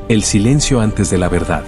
El silencio antes de la verdad.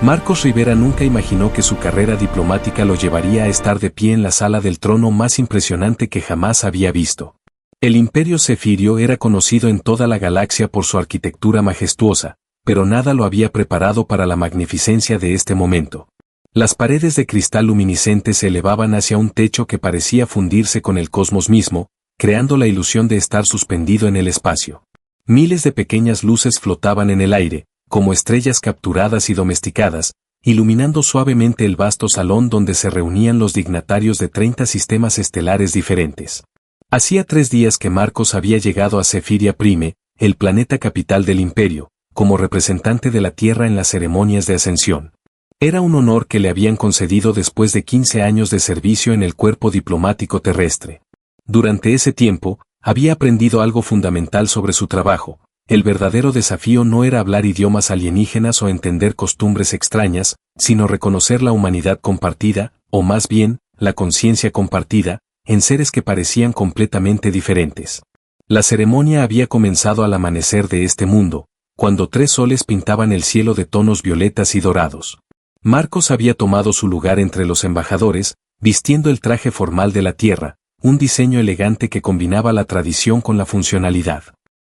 Marcos Rivera nunca imaginó que su carrera diplomática lo llevaría a estar de pie en la sala del trono más impresionante que jamás había visto. El imperio cefirio era conocido en toda la galaxia por su arquitectura majestuosa, pero nada lo había preparado para la magnificencia de este momento. Las paredes de cristal luminiscente se elevaban hacia un techo que parecía fundirse con el cosmos mismo, creando la ilusión de estar suspendido en el espacio. Miles de pequeñas luces flotaban en el aire, como estrellas capturadas y domesticadas, iluminando suavemente el vasto salón donde se reunían los dignatarios de 30 sistemas estelares diferentes. Hacía 3 días que Marcos había llegado a Cefiria Prime, el planeta capital del imperio, como representante de la Tierra en las ceremonias de ascensión. Era un honor que le habían concedido después de 15 años de servicio en el cuerpo diplomático terrestre. Durante ese tiempo, había aprendido algo fundamental sobre su trabajo. El verdadero desafío no era hablar idiomas alienígenas o entender costumbres extrañas, sino reconocer la humanidad compartida, o más bien, la conciencia compartida, en seres que parecían completamente diferentes. La ceremonia había comenzado al amanecer de este mundo, cuando 3 soles pintaban el cielo de tonos violetas y dorados. Marcos había tomado su lugar entre los embajadores, vistiendo el traje formal de la Tierra, un diseño elegante que combinaba la tradición con la funcionalidad.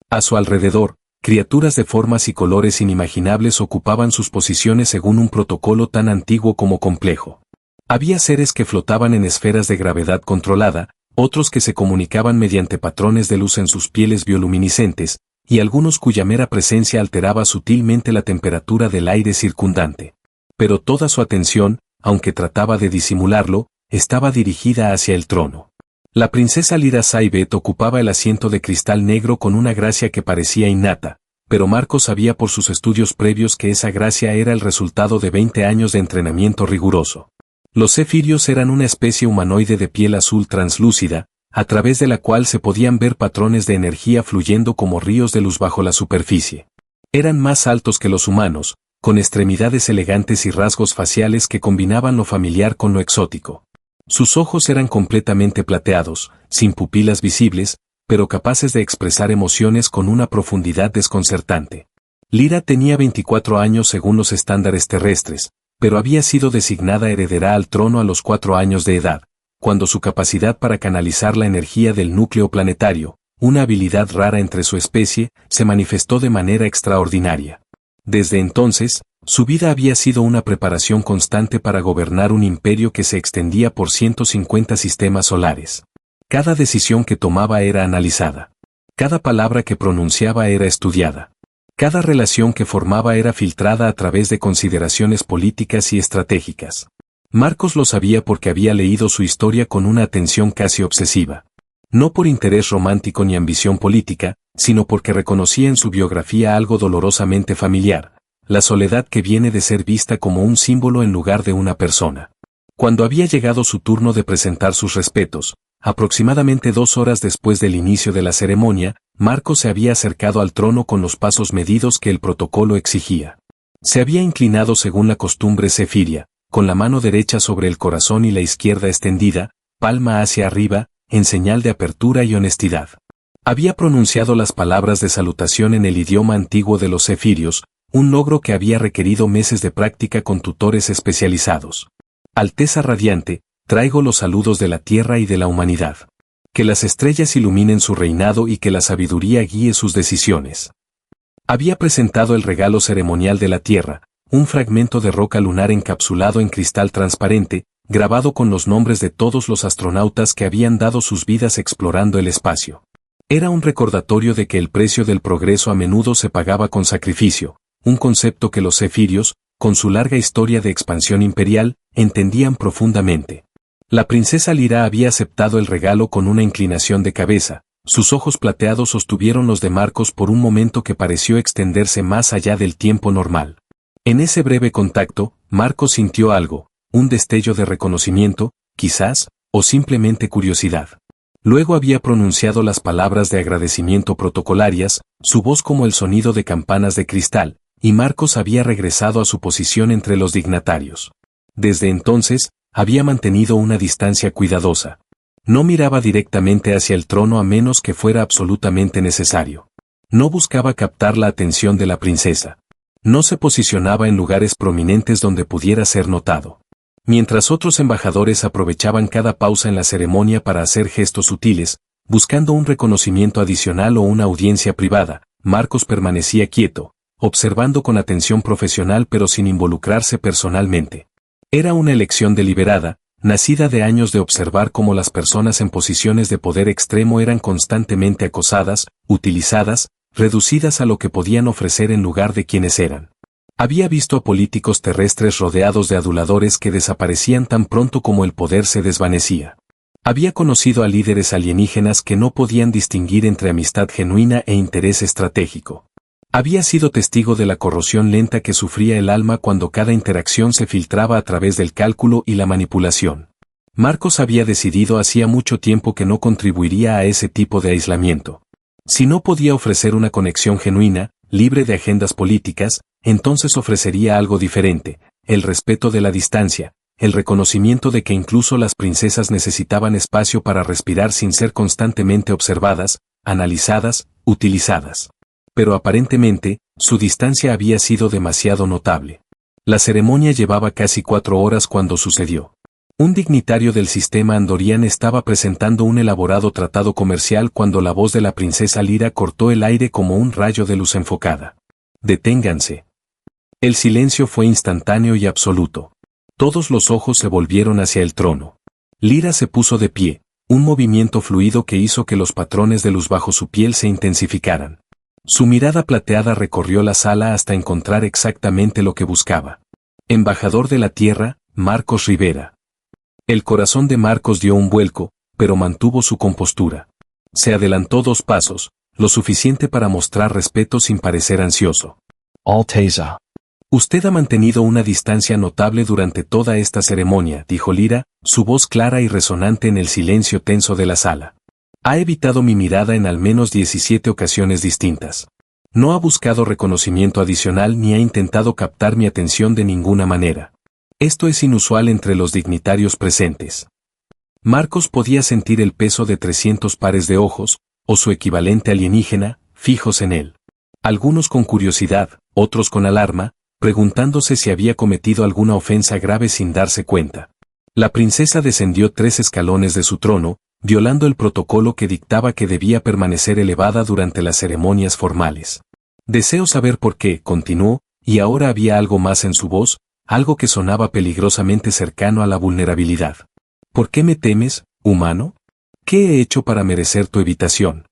A su alrededor, criaturas de formas y colores inimaginables ocupaban sus posiciones según un protocolo tan antiguo como complejo. Había seres que flotaban en esferas de gravedad controlada, otros que se comunicaban mediante patrones de luz en sus pieles bioluminiscentes, y algunos cuya mera presencia alteraba sutilmente la temperatura del aire circundante. Pero toda su atención, aunque trataba de disimularlo, estaba dirigida hacia el trono. La princesa Lyra Saibet ocupaba el asiento de cristal negro con una gracia que parecía innata, pero Marcos sabía por sus estudios previos que esa gracia era el resultado de 20 años de entrenamiento riguroso. Los cefirios eran una especie humanoide de piel azul translúcida, a través de la cual se podían ver patrones de energía fluyendo como ríos de luz bajo la superficie. Eran más altos que los humanos, con extremidades elegantes y rasgos faciales que combinaban lo familiar con lo exótico. Sus ojos eran completamente plateados, sin pupilas visibles, pero capaces de expresar emociones con una profundidad desconcertante. Lyra tenía 24 años según los estándares terrestres, pero había sido designada heredera al trono a los 4 años de edad, cuando su capacidad para canalizar la energía del núcleo planetario, una habilidad rara entre su especie, se manifestó de manera extraordinaria. Desde entonces, su vida había sido una preparación constante para gobernar un imperio que se extendía por 150 sistemas solares. Cada decisión que tomaba era analizada. Cada palabra que pronunciaba era estudiada. Cada relación que formaba era filtrada a través de consideraciones políticas y estratégicas. Marcos lo sabía porque había leído su historia con una atención casi obsesiva. No por interés romántico ni ambición política, sino porque reconocía en su biografía algo dolorosamente familiar, la soledad que viene de ser vista como un símbolo en lugar de una persona. Cuando había llegado su turno de presentar sus respetos, aproximadamente 2 horas después del inicio de la ceremonia, Marcos se había acercado al trono con los pasos medidos que el protocolo exigía. Se había inclinado según la costumbre cefiria, con la mano derecha sobre el corazón y la izquierda extendida, palma hacia arriba, en señal de apertura y honestidad. Había pronunciado las palabras de salutación en el idioma antiguo de los cefirios, un logro que había requerido meses de práctica con tutores especializados. Alteza radiante, traigo los saludos de la tierra y de la humanidad. Que las estrellas iluminen su reinado y que la sabiduría guíe sus decisiones. Había presentado el regalo ceremonial de la tierra, un fragmento de roca lunar encapsulado en cristal transparente, grabado con los nombres de todos los astronautas que habían dado sus vidas explorando el espacio. Era un recordatorio de que el precio del progreso a menudo se pagaba con sacrificio, un concepto que los cefirios, con su larga historia de expansión imperial, entendían profundamente. La princesa Lyra había aceptado el regalo con una inclinación de cabeza, sus ojos plateados sostuvieron los de Marcos por un momento que pareció extenderse más allá del tiempo normal. En ese breve contacto, Marcos sintió algo, un destello de reconocimiento, quizás, o simplemente curiosidad. Luego había pronunciado las palabras de agradecimiento protocolarias, su voz como el sonido de campanas de cristal, y Marcos había regresado a su posición entre los dignatarios. Desde entonces, había mantenido una distancia cuidadosa. No miraba directamente hacia el trono a menos que fuera absolutamente necesario. No buscaba captar la atención de la princesa. No se posicionaba en lugares prominentes donde pudiera ser notado. Mientras otros embajadores aprovechaban cada pausa en la ceremonia para hacer gestos sutiles, buscando un reconocimiento adicional o una audiencia privada, Marcos permanecía quieto, observando con atención profesional pero sin involucrarse personalmente. Era una elección deliberada, nacida de años de observar cómo las personas en posiciones de poder extremo eran constantemente acosadas, utilizadas, reducidas a lo que podían ofrecer en lugar de quienes eran. Había visto a políticos terrestres rodeados de aduladores que desaparecían tan pronto como el poder se desvanecía. Había conocido a líderes alienígenas que no podían distinguir entre amistad genuina e interés estratégico. Había sido testigo de la corrosión lenta que sufría el alma cuando cada interacción se filtraba a través del cálculo y la manipulación. Marcos había decidido hacía mucho tiempo que no contribuiría a ese tipo de aislamiento. Si no podía ofrecer una conexión genuina, libre de agendas políticas, entonces ofrecería algo diferente: el respeto de la distancia, el reconocimiento de que incluso las princesas necesitaban espacio para respirar sin ser constantemente observadas, analizadas, utilizadas. Pero aparentemente, su distancia había sido demasiado notable. La ceremonia llevaba casi 4 horas cuando sucedió. Un dignitario del sistema andorian estaba presentando un elaborado tratado comercial cuando la voz de la princesa Lyra cortó el aire como un rayo de luz enfocada. «Deténganse». El silencio fue instantáneo y absoluto. Todos los ojos se volvieron hacia el trono. Lyra se puso de pie, un movimiento fluido que hizo que los patrones de luz bajo su piel se intensificaran. Su mirada plateada recorrió la sala hasta encontrar exactamente lo que buscaba. Embajador de la Tierra, Marcos Rivera. El corazón de Marcos dio un vuelco, pero mantuvo su compostura. Se adelantó 2 pasos, lo suficiente para mostrar respeto sin parecer ansioso. Alteza. Usted ha mantenido una distancia notable durante toda esta ceremonia, dijo Lyra, su voz clara y resonante en el silencio tenso de la sala. Ha evitado mi mirada en al menos 17 ocasiones distintas. No ha buscado reconocimiento adicional ni ha intentado captar mi atención de ninguna manera. Esto es inusual entre los dignitarios presentes. Marcos podía sentir el peso de 300 pares de ojos, o su equivalente alienígena, fijos en él. Algunos con curiosidad, otros con alarma, preguntándose si había cometido alguna ofensa grave sin darse cuenta. La princesa descendió 3 escalones de su trono, violando el protocolo que dictaba que debía permanecer elevada durante las ceremonias formales. Deseo saber por qué, continuó, y ahora había algo más en su voz, algo que sonaba peligrosamente cercano a la vulnerabilidad. ¿Por qué me temes, humano? ¿Qué he hecho para merecer tu evitación?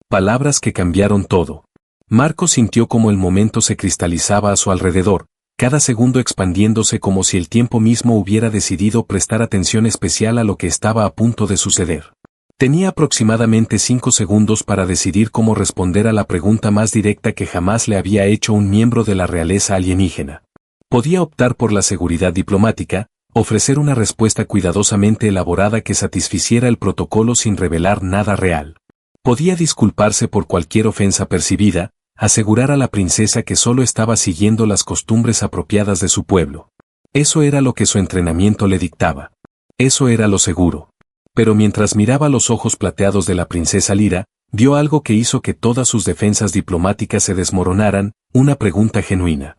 Palabras que cambiaron todo. Marcos sintió como el momento se cristalizaba a su alrededor, cada segundo expandiéndose como si el tiempo mismo hubiera decidido prestar atención especial a lo que estaba a punto de suceder. Tenía aproximadamente 5 segundos para decidir cómo responder a la pregunta más directa que jamás le había hecho un miembro de la realeza alienígena. Podía optar por la seguridad diplomática, ofrecer una respuesta cuidadosamente elaborada que satisficiera el protocolo sin revelar nada real. Podía disculparse por cualquier ofensa percibida, asegurar a la princesa que solo estaba siguiendo las costumbres apropiadas de su pueblo. Eso era lo que su entrenamiento le dictaba. Eso era lo seguro. Pero mientras miraba los ojos plateados de la princesa Lyra, vio algo que hizo que todas sus defensas diplomáticas se desmoronaran, una pregunta genuina.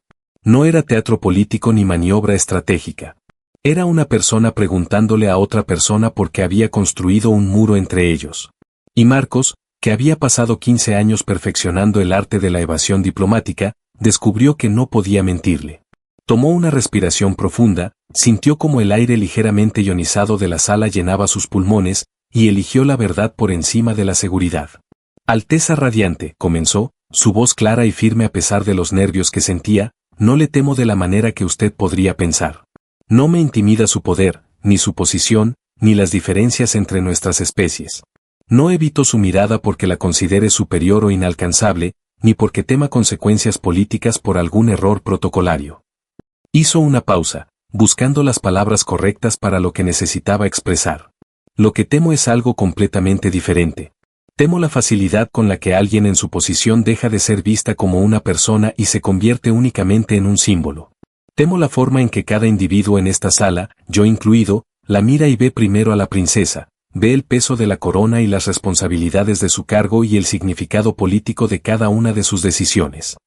No era teatro político ni maniobra estratégica. Era una persona preguntándole a otra persona por qué había construido un muro entre ellos. Y Marcos, que había pasado 15 años perfeccionando el arte de la evasión diplomática, descubrió que no podía mentirle. Tomó una respiración profunda, sintió como el aire ligeramente ionizado de la sala llenaba sus pulmones, y eligió la verdad por encima de la seguridad. Alteza radiante, comenzó, su voz clara y firme a pesar de los nervios que sentía, no le temo de la manera que usted podría pensar. No me intimida su poder, ni su posición, ni las diferencias entre nuestras especies. No evito su mirada porque la considere superior o inalcanzable, ni porque tema consecuencias políticas por algún error protocolario. Hizo una pausa, buscando las palabras correctas para lo que necesitaba expresar. Lo que temo es algo completamente diferente. Temo la facilidad con la que alguien en su posición deja de ser vista como una persona y se convierte únicamente en un símbolo. Temo la forma en que cada individuo en esta sala, yo incluido, la mira y ve primero a la princesa. Ve el peso de la corona y las responsabilidades de su cargo y el significado político de cada una de sus decisiones.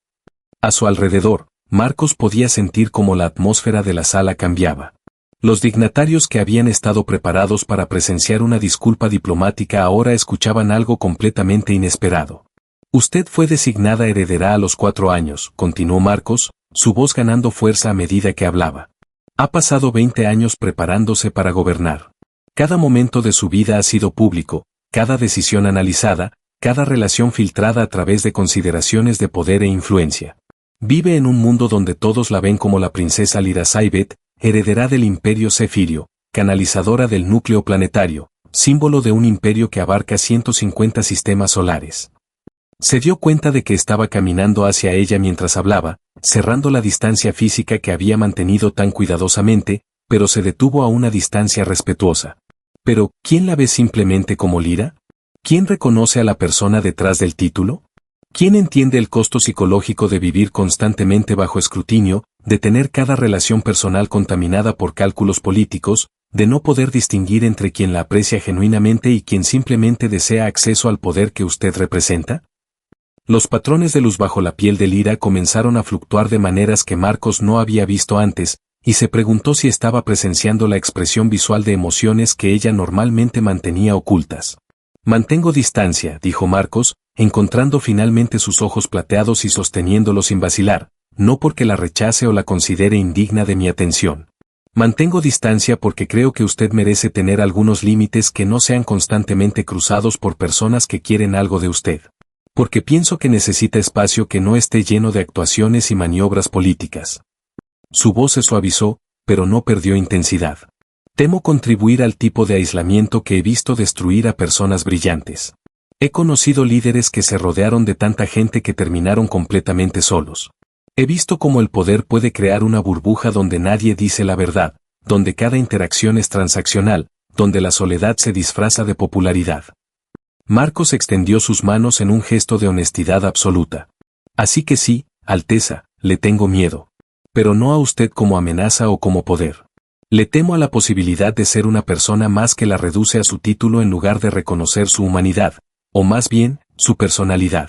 A su alrededor, Marcos podía sentir cómo la atmósfera de la sala cambiaba. Los dignatarios que habían estado preparados para presenciar una disculpa diplomática ahora escuchaban algo completamente inesperado. Usted fue designada heredera a los 4 años, continuó Marcos, su voz ganando fuerza a medida que hablaba. Ha pasado 20 años preparándose para gobernar. Cada momento de su vida ha sido público, cada decisión analizada, cada relación filtrada a través de consideraciones de poder e influencia. Vive en un mundo donde todos la ven como la princesa Lyra Saibet, heredera del imperio Cefirio, canalizadora del núcleo planetario, símbolo de un imperio que abarca 150 sistemas solares. Se dio cuenta de que estaba caminando hacia ella mientras hablaba, cerrando la distancia física que había mantenido tan cuidadosamente, pero se detuvo a una distancia respetuosa. Pero, ¿quién la ve simplemente como Lyra? ¿Quién reconoce a la persona detrás del título? ¿Quién entiende el costo psicológico de vivir constantemente bajo escrutinio, de tener cada relación personal contaminada por cálculos políticos, de no poder distinguir entre quien la aprecia genuinamente y quien simplemente desea acceso al poder que usted representa? Los patrones de luz bajo la piel de Lyra comenzaron a fluctuar de maneras que Marcos no había visto antes, y se preguntó si estaba presenciando la expresión visual de emociones que ella normalmente mantenía ocultas. Mantengo distancia, dijo Marcos, encontrando finalmente sus ojos plateados y sosteniéndolos sin vacilar, no porque la rechace o la considere indigna de mi atención. Mantengo distancia porque creo que usted merece tener algunos límites que no sean constantemente cruzados por personas que quieren algo de usted. Porque pienso que necesita espacio que no esté lleno de actuaciones y maniobras políticas. Su voz se suavizó, pero no perdió intensidad. Temo contribuir al tipo de aislamiento que he visto destruir a personas brillantes. He conocido líderes que se rodearon de tanta gente que terminaron completamente solos. He visto cómo el poder puede crear una burbuja donde nadie dice la verdad, donde cada interacción es transaccional, donde la soledad se disfraza de popularidad. Marcos extendió sus manos en un gesto de honestidad absoluta. Así que sí, Alteza, le tengo miedo. Pero no a usted como amenaza o como poder. Le temo a la posibilidad de ser una persona más que la reduce a su título en lugar de reconocer su humanidad, o más bien, su personalidad.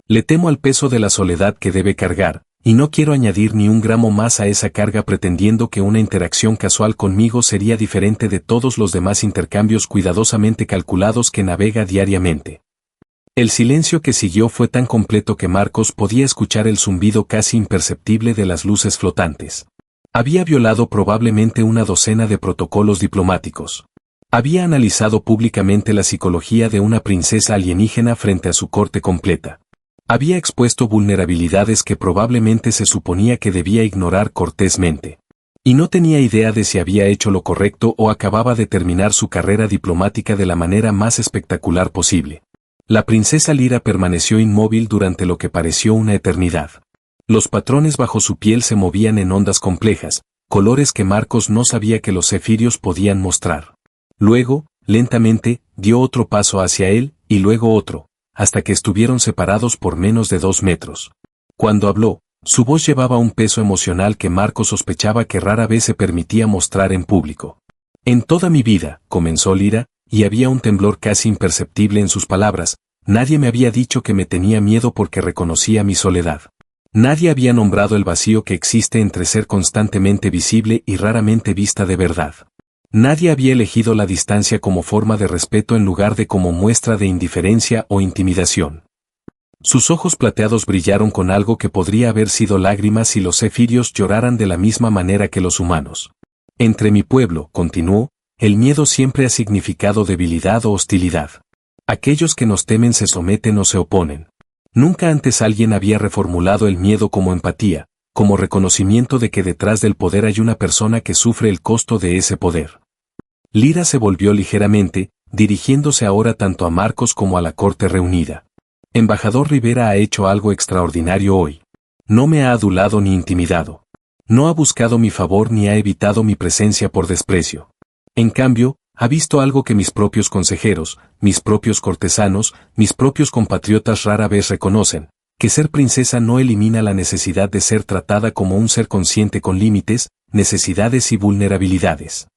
Le temo al peso de la soledad que debe cargar, y no quiero añadir ni un gramo más a esa carga pretendiendo que una interacción casual conmigo sería diferente de todos los demás intercambios cuidadosamente calculados que navega diariamente. El silencio que siguió fue tan completo que Marcos podía escuchar el zumbido casi imperceptible de las luces flotantes. Había violado probablemente una docena de protocolos diplomáticos. Había analizado públicamente la psicología de una princesa alienígena frente a su corte completa. Había expuesto vulnerabilidades que probablemente se suponía que debía ignorar cortésmente. Y no tenía idea de si había hecho lo correcto o acababa de terminar su carrera diplomática de la manera más espectacular posible. La princesa Lyra permaneció inmóvil durante lo que pareció una eternidad. Los patrones bajo su piel se movían en ondas complejas, colores que Marcos no sabía que los cefirios podían mostrar. Luego, lentamente, dio otro paso hacia él, y luego otro, hasta que estuvieron separados por menos de 2 metros. Cuando habló, su voz llevaba un peso emocional que Marcos sospechaba que rara vez se permitía mostrar en público. En toda mi vida, comenzó Lyra, y había un temblor casi imperceptible en sus palabras, nadie me había dicho que me tenía miedo porque reconocía mi soledad. Nadie había nombrado el vacío que existe entre ser constantemente visible y raramente vista de verdad. Nadie había elegido la distancia como forma de respeto en lugar de como muestra de indiferencia o intimidación. Sus ojos plateados brillaron con algo que podría haber sido lágrimas si los cefirios lloraran de la misma manera que los humanos. Entre mi pueblo, continuó, el miedo siempre ha significado debilidad o hostilidad. Aquellos que nos temen se someten o se oponen. Nunca antes alguien había reformulado el miedo como empatía, como reconocimiento de que detrás del poder hay una persona que sufre el costo de ese poder. Lyra se volvió ligeramente, dirigiéndose ahora tanto a Marcos como a la corte reunida. Embajador Rivera ha hecho algo extraordinario hoy. No me ha adulado ni intimidado. No ha buscado mi favor ni ha evitado mi presencia por desprecio. En cambio, ha visto algo que mis propios consejeros, mis propios cortesanos, mis propios compatriotas rara vez reconocen, que ser princesa no elimina la necesidad de ser tratada como un ser consciente con límites, necesidades y vulnerabilidades.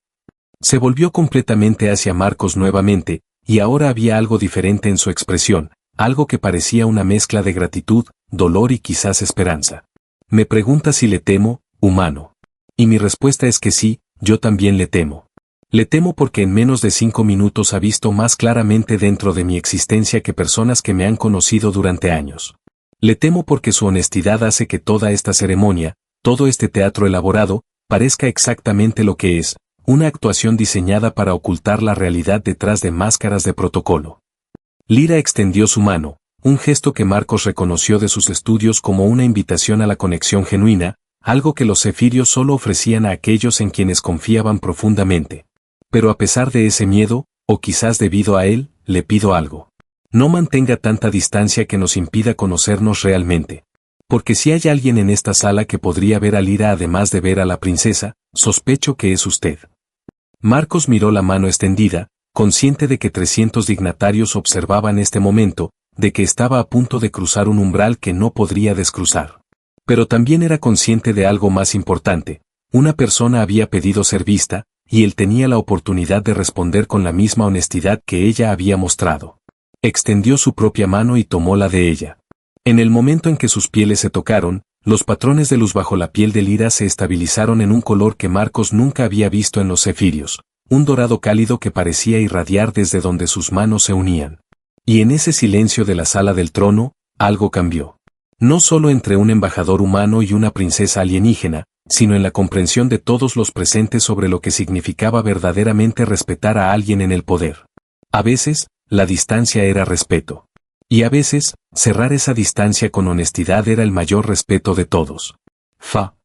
Se volvió completamente hacia Marcos nuevamente, y ahora había algo diferente en su expresión, algo que parecía una mezcla de gratitud, dolor y quizás esperanza. Me pregunta si le temo, humano. Y mi respuesta es que sí, yo también le temo. Le temo porque en menos de 5 minutos ha visto más claramente dentro de mi existencia que personas que me han conocido durante años. Le temo porque su honestidad hace que toda esta ceremonia, todo este teatro elaborado, parezca exactamente lo que es, una actuación diseñada para ocultar la realidad detrás de máscaras de protocolo. Lyra extendió su mano, un gesto que Marcos reconoció de sus estudios como una invitación a la conexión genuina, algo que los cefirios solo ofrecían a aquellos en quienes confiaban profundamente. Pero a pesar de ese miedo, o quizás debido a él, le pido algo. No mantenga tanta distancia que nos impida conocernos realmente. Porque si hay alguien en esta sala que podría ver a Lyra además de ver a la princesa, sospecho que es usted. Marcos miró la mano extendida, consciente de que 300 dignatarios observaban este momento, de que estaba a punto de cruzar un umbral que no podría descruzar. Pero también era consciente de algo más importante. Una persona había pedido ser vista, y él tenía la oportunidad de responder con la misma honestidad que ella había mostrado. Extendió su propia mano y tomó la de ella. En el momento en que sus pieles se tocaron, los patrones de luz bajo la piel de Lyra se estabilizaron en un color que Marcos nunca había visto en los cefirios, un dorado cálido que parecía irradiar desde donde sus manos se unían. Y en ese silencio de la sala del trono, algo cambió. No solo entre un embajador humano y una princesa alienígena, sino en la comprensión de todos los presentes sobre lo que significaba verdaderamente respetar a alguien en el poder. A veces, la distancia era respeto. Y a veces, cerrar esa distancia con honestidad era el mayor respeto de todos. Fa.